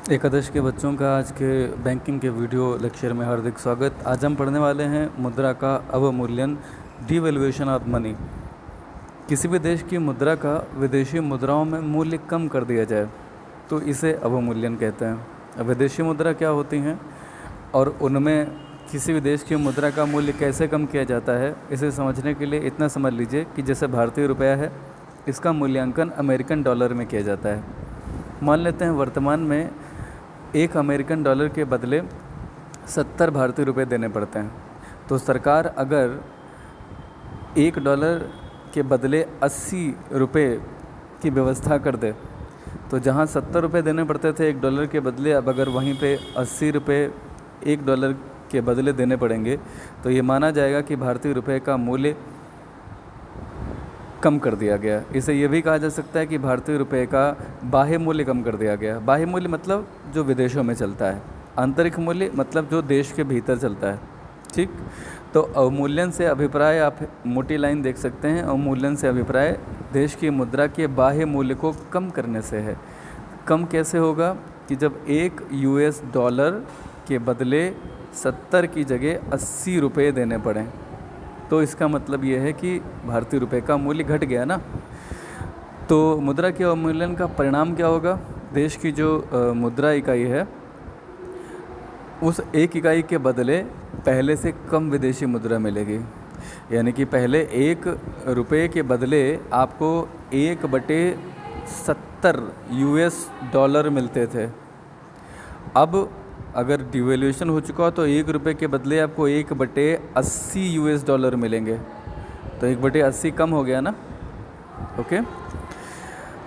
एकादश के बच्चों का आज के बैंकिंग के वीडियो लेक्चर में हार्दिक स्वागत। आज हम पढ़ने वाले हैं मुद्रा का अवमूल्यन, डिवैल्यूएशन ऑफ मनी। किसी भी देश की मुद्रा का विदेशी मुद्राओं में मूल्य कम कर दिया जाए तो इसे अवमूल्यन कहते हैं। अब विदेशी मुद्रा क्या होती हैं और उनमें किसी भी देश की मुद्रा का मूल्य कैसे कम किया जाता है, इसे समझने के लिए इतना समझ लीजिए कि जैसे भारतीय रुपया है, इसका मूल्यांकन अमेरिकन डॉलर में किया जाता है। मान लेते हैं वर्तमान में 1 अमेरिकन डॉलर के बदले 70 भारतीय रुपये देने पड़ते हैं। तो सरकार अगर 1 डॉलर के बदले 80 रुपये की व्यवस्था कर दे, तो जहां 70 रुपये देने पड़ते थे 1 डॉलर के बदले, अब अगर वहीं पे 80 रुपये 1 डॉलर के बदले देने पड़ेंगे, तो ये माना जाएगा कि भारतीय रुपये का मूल्य कम कर दिया गया। इसे ये भी कहा जा सकता है कि भारतीय रुपये का बाह्य मूल्य कम कर दिया गया। बाह्य मूल्य मतलब जो विदेशों में चलता है, आंतरिक मूल्य मतलब जो देश के भीतर चलता है। ठीक, तो अवमूल्यन से अभिप्राय, आप मोटी लाइन देख सकते हैं, अवमूल्यन से अभिप्राय देश की मुद्रा के बाह्य मूल्य को कम करने से है। कम कैसे होगा कि जब 1 US डॉलर के बदले 70 की जगह 80 रुपये देने पड़ें, तो इसका मतलब ये है कि भारतीय रुपये का मूल्य घट गया ना। तो मुद्रा के अवमूल्यन का परिणाम क्या होगा? देश की जो मुद्रा इकाई है, उस एक इकाई के बदले पहले से कम विदेशी मुद्रा मिलेगी। यानी कि पहले 1 रुपये के बदले आपको 1/70 US डॉलर मिलते थे। अब अगर डिवैल्यूएशन हो चुका हो तो 1 रुपये के बदले आपको 1/80 US डॉलर मिलेंगे। तो 1/80 कम हो गया ना। ओके,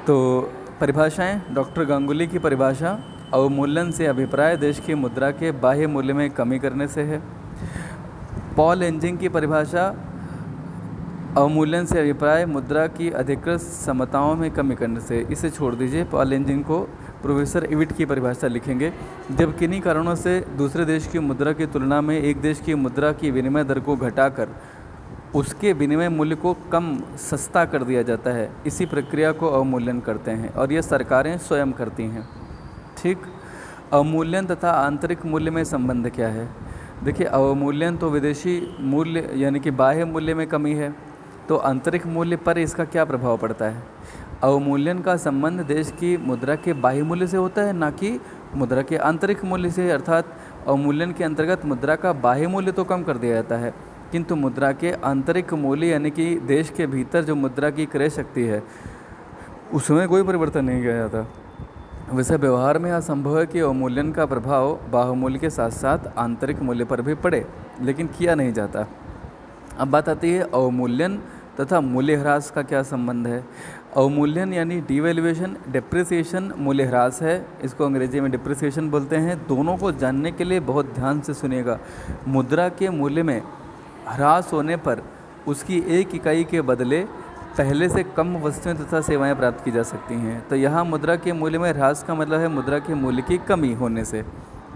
तो परिभाषाएं, डॉक्टर गांगुली की परिभाषा, अवमूल्यन से अभिप्राय देश की मुद्रा के बाह्य मूल्य में कमी करने से है। पॉल एंजिंग की परिभाषा, अवमूल्यन से अभिप्राय मुद्रा की अधिकृत समताओं में कमी करने से। इसे छोड़ दीजिए, पॉल एंजिंग को प्रोफेसर इविट की परिभाषा लिखेंगे। जब किन्हीं कारणों से दूसरे देश की मुद्रा की तुलना में एक देश की मुद्रा की विनिमय दर को घटाकर उसके विनिमय मूल्य को कम सस्ता कर दिया जाता है, इसी प्रक्रिया को अवमूल्यन करते हैं और यह सरकारें स्वयं करती हैं। ठीक, अवमूल्यन तथा आंतरिक मूल्य में संबंध क्या है? देखिए, अवमूल्यन तो विदेशी मूल्य यानी कि बाह्य मूल्य में कमी है, तो आंतरिक मूल्य पर इसका क्या प्रभाव पड़ता है? अवमूल्यन का संबंध देश की मुद्रा के बाह्य मूल्य से होता है, ना कि मुद्रा के आंतरिक मूल्य से। अर्थात अवमूल्यन के अंतर्गत मुद्रा का बाह्य मूल्य तो कम कर दिया जाता है, किंतु मुद्रा के आंतरिक मूल्य यानी कि देश के भीतर जो मुद्रा की क्रय शक्ति है, उसमें कोई परिवर्तन नहीं किया जाता। वैसे व्यवहार में यह संभव है कि अवमूल्यन का प्रभाव बाह्य मूल्य के साथ साथ आंतरिक मूल्य पर भी पड़े, लेकिन किया नहीं जाता। अब बात आती है अवमूल्यन तथा मूल्यह्रास का क्या संबंध है। अवमूल्यन यानी डिवैल्यूएशन, डिप्रिसिएशन मूल्यह्रास है, इसको अंग्रेजी में डिप्रिसिएशन बोलते हैं। दोनों को जानने के लिए बहुत ध्यान से सुनिएगा। मुद्रा के मूल्य में ह्रास होने पर उसकी एक इकाई के बदले पहले से कम वस्तुएं तथा सेवाएं प्राप्त की जा सकती हैं। तो यहाँ मुद्रा के मूल्य में ह्रास का मतलब है मुद्रा के मूल्य की कमी होने से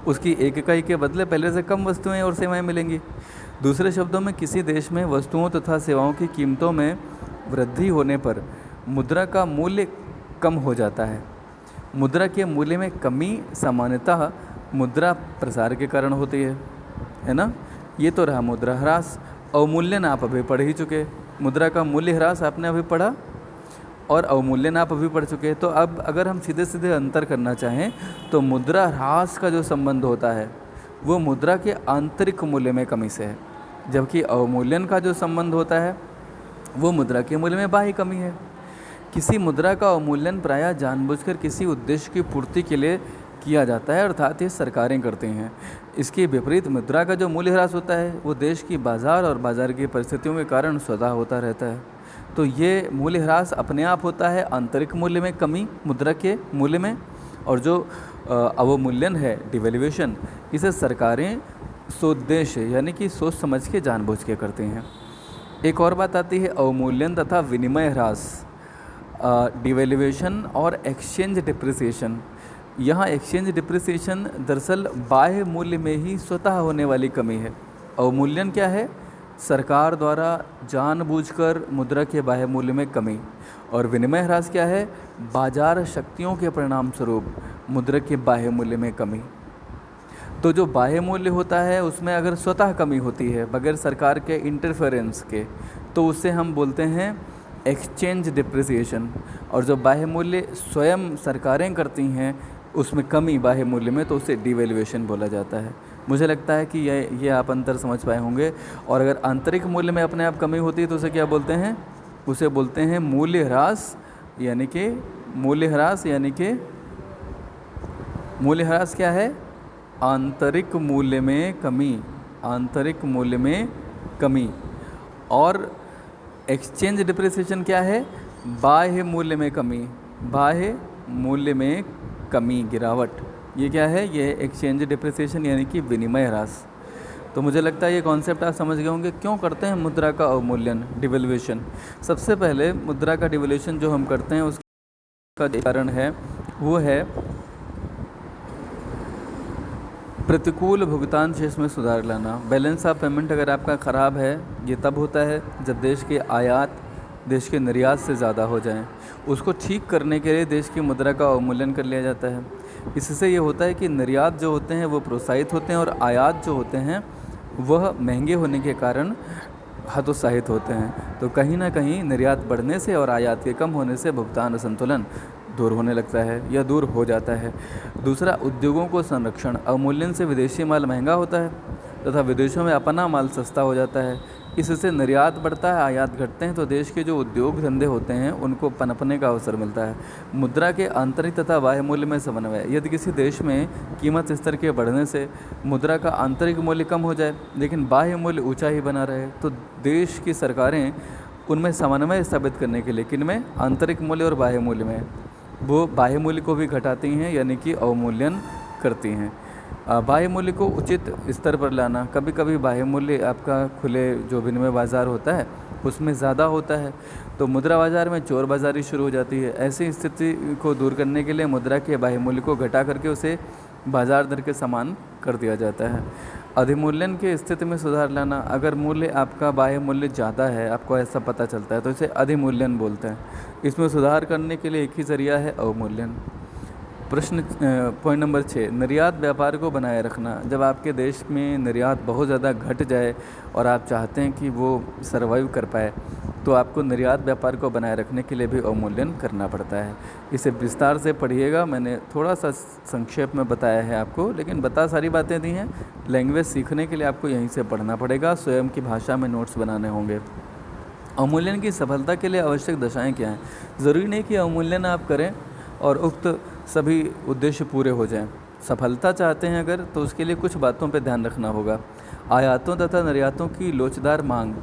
उसकी एक इकाई के बदले पहले से कम वस्तुएं और सेवाएं मिलेंगी। दूसरे शब्दों में, किसी देश में वस्तुओं तथा सेवाओं की कीमतों में वृद्धि होने पर मुद्रा का मूल्य कम हो जाता है। मुद्रा के मूल्य में कमी सामान्यतः मुद्रा प्रसार के कारण होती है ना। ये तो रहा मुद्रा ह्रास। अवमूल्यन आप अभी पढ़ ही चुके, मुद्रा का मूल्य ह्रास आपने अभी पढ़ा और अवमूल्यन आप अभी पढ़ चुके। तो अब अगर हम सीधे सीधे अंतर करना चाहें तो मुद्रा ह्रास का जो संबंध होता है वो मुद्रा के आंतरिक मूल्य में कमी से है, जबकि अवमूल्यन का जो संबंध होता है वो मुद्रा के मूल्य में बाह्य कमी है। किसी मुद्रा का अवमूल्यन प्रायः जानबूझकर किसी उद्देश्य की पूर्ति के लिए किया जाता है, अर्थात ये सरकारें करती हैं। इसके विपरीत मुद्रा का जो मूल्य ह्रास होता है वो देश की बाजार और बाजार की परिस्थितियों के कारण स्वतः होता रहता है। तो ये मूल्य ह्रास अपने आप होता है आंतरिक मूल्य में कमी मुद्रा के मूल्य में, और जो अवमूल्यन है डिवैल्यूएशन, इसे सरकारें सोद्देश्य यानी कि सोच समझ के जानबूझ के करती हैं। एक और बात आती है अवमूल्यन तथा विनिमय ह्रास, डिवैल्यूएशन और एक्सचेंज डिप्रिसिएशन। यहाँ एक्सचेंज डिप्रिसिएशन दरअसल बाह्य मूल्य में ही स्वतः होने वाली कमी है। अवमूल्यन क्या है? सरकार द्वारा जानबूझकर मुद्रा के बाह्य मूल्य में कमी। और विनिमय ह्रास क्या है? बाजार शक्तियों के परिणाम स्वरूप मुद्रा के बाह्य मूल्य में कमी। तो जो बाह्य मूल्य होता है उसमें अगर स्वतः कमी होती है बगैर सरकार के इंटरफेरेंस के, तो उसे हम बोलते हैं एक्सचेंज डिप्रिसिएशन। और जो बाह्य मूल्य स्वयं सरकारें करती हैं उसमें कमी बाह्य मूल्य में, तो उसे डिवैल्यूएशन बोला जाता है। मुझे लगता है कि ये आप अंतर समझ पाए होंगे। और अगर आंतरिक मूल्य में अपने आप कमी होती है तो उसे क्या बोलते हैं? उसे बोलते हैं मूल्य ह्रास, यानी कि मूल्य ह्रास क्या है? आंतरिक मूल्य में कमी, आंतरिक मूल्य में कमी। और एक्सचेंज डिप्रिसिएशन क्या है? बाह्य मूल्य में कमी, बाह्य मूल्य में कमी, गिरावट। ये क्या है? ये एक्सचेंज डिप्रिसिएशन यानी कि विनिमय ह्रास। तो मुझे लगता है ये कॉन्सेप्ट आप समझ गए होंगे। क्यों करते हैं मुद्रा का अवमूल्यन, डिवैल्यूएशन? सबसे पहले मुद्रा का डिवैल्यूएशन जो हम करते हैं उसका कारण है वो है प्रतिकूल भुगतान शेष में सुधार लाना। बैलेंस ऑफ पेमेंट अगर आपका ख़राब है, ये तब होता है जब देश के आयात देश के निर्यात से ज़्यादा हो जाएं। उसको ठीक करने के लिए देश की मुद्रा का अवमूल्यन कर लिया जाता है। इससे ये होता है कि निर्यात जो होते हैं वो प्रोत्साहित होते हैं और आयात जो होते हैं वह महंगे होने के कारण हतोत्साहित होते हैं। तो कहीं ना कहीं निर्यात बढ़ने से और आयात के कम होने से भुगतान असंतुलन दूर होने लगता है या दूर हो जाता है। दूसरा, उद्योगों को संरक्षण। अवमूल्यन से विदेशी माल महंगा होता है तथा विदेशों में अपना माल सस्ता हो जाता है। इससे निर्यात बढ़ता है, आयात घटते हैं, तो देश के जो उद्योग धंधे होते हैं उनको पनपने का अवसर मिलता है। मुद्रा के आंतरिक तथा बाह्य मूल्य में समन्वय। यदि किसी देश में कीमत स्तर के बढ़ने से मुद्रा का आंतरिक मूल्य कम हो जाए लेकिन बाह्य मूल्य ऊंचा ही बना रहे, तो देश की सरकारें उनमें समन्वय स्थापित करने के लिए, किनमें? आंतरिक मूल्य और बाह्य मूल्य में, वो बाह्य मूल्य को भी घटाती हैं यानी कि अवमूल्यन करती हैं। बाह्य मूल्य को उचित स्तर पर लाना। कभी कभी बाह्य मूल्य आपका खुले जो विनिमय बाज़ार होता है उसमें ज़्यादा होता है तो मुद्रा बाज़ार में चोर बाज़ारी शुरू हो जाती है। ऐसी स्थिति को दूर करने के लिए मुद्रा के बाह्य मूल्य को घटा करके उसे बाज़ार दर के समान कर दिया जाता है। अधिमूल्यन की स्थिति में सुधार लाना। अगर मूल्य आपका बाह्य मूल्य ज़्यादा है, आपको ऐसा पता चलता है, तो इसे अधिमूल्यन बोलते हैं। इसमें सुधार करने के लिए एक ही ज़रिया है, अवमूल्यन। प्रश्न पॉइंट नंबर 6, निर्यात व्यापार को बनाए रखना। जब आपके देश में निर्यात बहुत ज़्यादा घट जाए और आप चाहते हैं कि वो सर्वाइव कर पाए, तो आपको निर्यात व्यापार को बनाए रखने के लिए भी अवमूल्यन करना पड़ता है। इसे विस्तार से पढ़िएगा, मैंने थोड़ा सा संक्षेप में बताया है आपको, लेकिन बता सारी बातें दी हैं। लैंग्वेज सीखने के लिए आपको यहीं से पढ़ना पड़ेगा, स्वयं की भाषा में नोट्स बनाने होंगे। अवमूल्यन की सफलता के लिए आवश्यक दशाएँ क्या हैं? ज़रूरी नहीं कि अवमूल्यन आप करें और उक्त सभी उद्देश्य पूरे हो जाएं। सफलता चाहते हैं अगर, तो उसके लिए कुछ बातों पर ध्यान रखना होगा। आयातों तथा निर्यातों की लोचदार मांग।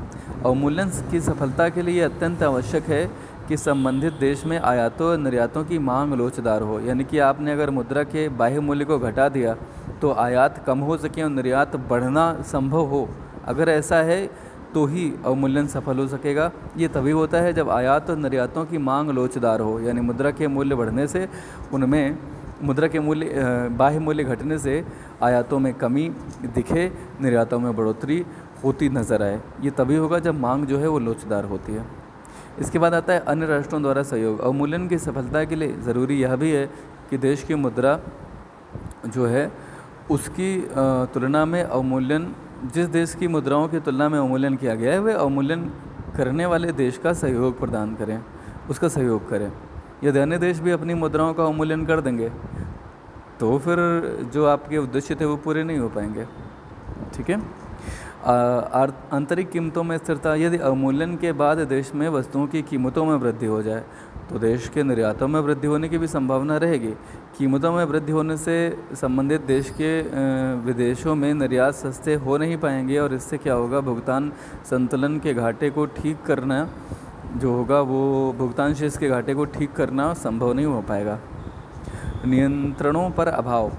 अवमूल्यन की सफलता के लिए अत्यंत आवश्यक है कि संबंधित देश में आयातों और निर्यातों की मांग लोचदार हो। यानी कि आपने अगर मुद्रा के बाह्य मूल्य को घटा दिया तो आयात कम हो सके और निर्यात बढ़ना संभव हो। अगर ऐसा है तो ही अवमूल्यन सफल हो सकेगा। ये तभी होता है जब आयात और निर्यातों की मांग लोचदार हो, यानी मुद्रा के मूल्य बढ़ने से उनमें मुद्रा के मूल्य बाह्य मूल्य घटने से आयातों में कमी दिखे, निर्यातों में बढ़ोतरी होती नज़र आए। ये तभी होगा जब मांग जो है वो लोचदार होती है। इसके बाद आता है अन्य राष्ट्रों द्वारा सहयोग। अवमूल्यन की सफलता के लिए ज़रूरी यह भी है कि देश की मुद्रा जो है उसकी तुलना में अवमूल्यन, जिस देश की मुद्राओं की तुलना में अवमूल्यन किया गया है वे अवमूल्यन करने वाले देश का सहयोग प्रदान करें, उसका सहयोग करें। यदि अन्य देश भी अपनी मुद्राओं का अवमूल्यन कर देंगे तो फिर जो आपके उद्देश्य थे वो पूरे नहीं हो पाएंगे। ठीक है। आंतरिक कीमतों में स्थिरता। यदि अवमूल्यन के बाद देश में वस्तुओं की कीमतों में वृद्धि हो जाए तो देश के निर्यातों में वृद्धि होने की भी संभावना रहेगी। कीमतों में वृद्धि होने से संबंधित देश के विदेशों में निर्यात सस्ते हो नहीं पाएंगे और इससे क्या होगा, भुगतान संतुलन के घाटे को ठीक करना जो होगा वो भुगतान शेष के घाटे को ठीक करना संभव नहीं हो पाएगा। नियंत्रणों पर अभाव।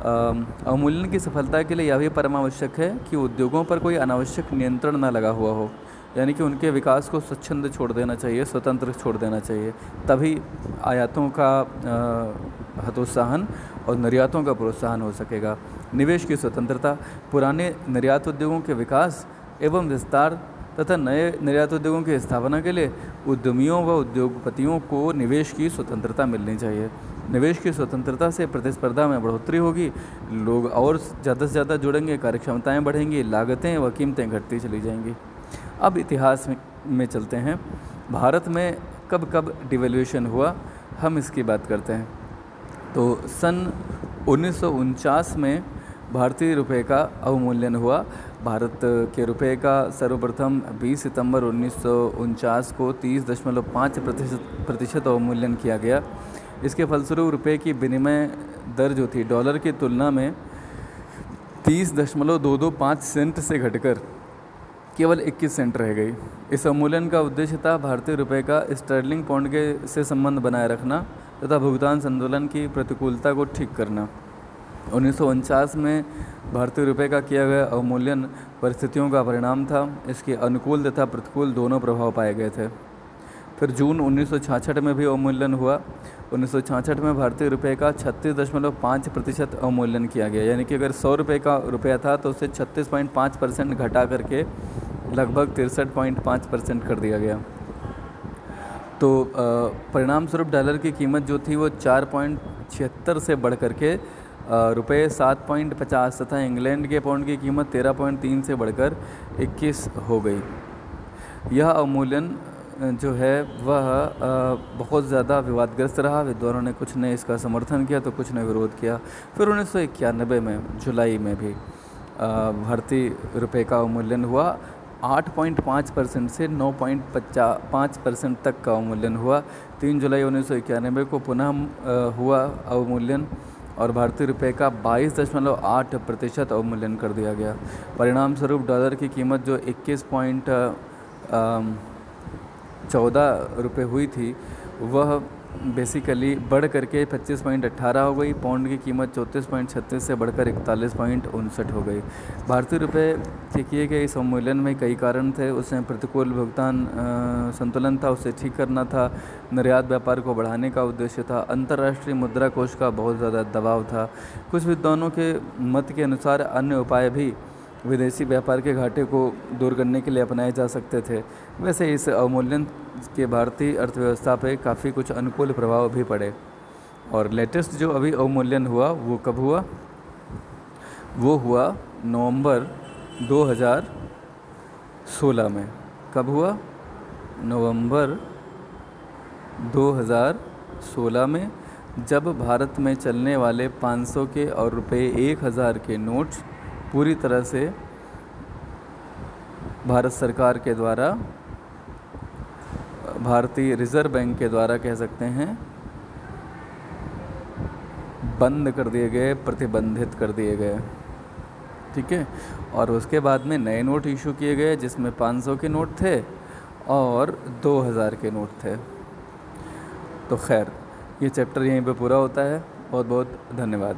अवमूल्यन की सफलता के लिए यह भी परमावश्यक है कि उद्योगों पर कोई अनावश्यक नियंत्रण न लगा हुआ हो, यानी कि उनके विकास को स्वच्छंद छोड़ देना चाहिए, स्वतंत्र छोड़ देना चाहिए। तभी आयातों का हतोत्साहन और निर्यातों का प्रोत्साहन हो सकेगा। निवेश की स्वतंत्रता। पुराने निर्यात उद्योगों के विकास एवं विस्तार तथा नए निर्यात उद्योगों की स्थापना के लिए उद्यमियों व उद्योगपतियों को निवेश की स्वतंत्रता मिलनी चाहिए। निवेश की स्वतंत्रता से प्रतिस्पर्धा में बढ़ोतरी होगी, लोग और ज़्यादा से ज़्यादा जुड़ेंगे, कार्यक्षमताएँ बढ़ेंगी, लागतें व कीमतें घटती चली जाएंगी। अब इतिहास में चलते हैं। भारत में कब कब डिवैल्यूएशन हुआ, हम इसकी बात करते हैं। तो सन 1949 में भारतीय रुपये का अवमूल्यन हुआ। भारत के रुपये का सर्वप्रथम 20 सितंबर 1949 को 30.5% अवमूल्यन किया गया। इसके फलस्वरूप रुपये की विनिमय दर जो थी डॉलर की तुलना में 30.225 सेंट से घटकर केवल 21 सेंट रह गई। इस अवमूल्यन का उद्देश्य था भारतीय रुपये का स्टर्लिंग पाउंड के से संबंध बनाए रखना तथा भुगतान संतुलन की प्रतिकूलता को ठीक करना। 1949 में भारतीय रुपये का किया गया अवमूल्यन परिस्थितियों का परिणाम था। इसके अनुकूल तथा प्रतिकूल दोनों प्रभाव पाए गए थे। फिर जून 1966 में भी अवमूल्यन हुआ। 1966 में भारतीय रुपये का 36.5% अवमूल्यन किया गया, यानी कि अगर 100 रुपये का रुपया था तो उसे 36.5% घटा करके लगभग 63.5% कर दिया गया। तो परिणाम स्वरूप डॉलर की कीमत जो थी वो 4.76 से बढ़ करके रुपये 7.50 तथा इंग्लैंड के पाउंड की कीमत 13.3 से बढ़कर 21 हो गई। यह अवमूल्यन जो है वह बहुत ज़्यादा विवादग्रस्त रहा। विद्वानों ने कुछ ने इसका समर्थन किया तो कुछ ने विरोध किया। फिर 1991 में जुलाई में भी भारतीय रुपये का अवमूल्यन हुआ। 8.5% से 9.5% तक का अवमूल्यन हुआ। 3 जुलाई 1991 को पुनः हुआ अवमूल्यन और भारतीय रुपये का 22.8% अवमूल्यन कर दिया गया। परिणाम स्वरूप डॉलर की कीमत जो 21.14 रुपये हुई थी वह बेसिकली बढ़ करके 25.18 हो गई। पाउंड की कीमत 34.36 से बढ़कर 41.59 हो गई। भारतीय रुपये के किए गए इस अवमूल्यन में कई कारण थे। उसमें प्रतिकूल भुगतान संतुलन था, उसे ठीक करना था, निर्यात व्यापार को बढ़ाने का उद्देश्य था, अंतर्राष्ट्रीय मुद्रा कोष का बहुत ज़्यादा दबाव था। कुछ विद्वानों के मत के अनुसार अन्य उपाय भी विदेशी व्यापार के घाटे को दूर करने के लिए अपनाए जा सकते थे। वैसे इस अवमूल्यन के भारतीय अर्थव्यवस्था पे काफ़ी कुछ अनुकूल प्रभाव भी पड़े। और लेटेस्ट जो अभी अवमूल्यन हुआ वो कब हुआ? वो हुआ नवंबर 2016 में। कब हुआ? नवंबर 2016 में, जब भारत में चलने वाले 500 के और रुपये 1000 के नोट्स पूरी तरह से भारत सरकार के द्वारा, भारतीय रिज़र्व बैंक के द्वारा कह सकते हैं, बंद कर दिए गए, प्रतिबंधित कर दिए गए। ठीक है। और उसके बाद में नए नोट इशू किए गए जिसमें 500 के नोट थे और 2000 के नोट थे। तो खैर ये चैप्टर यहीं पे पूरा होता है। बहुत बहुत धन्यवाद।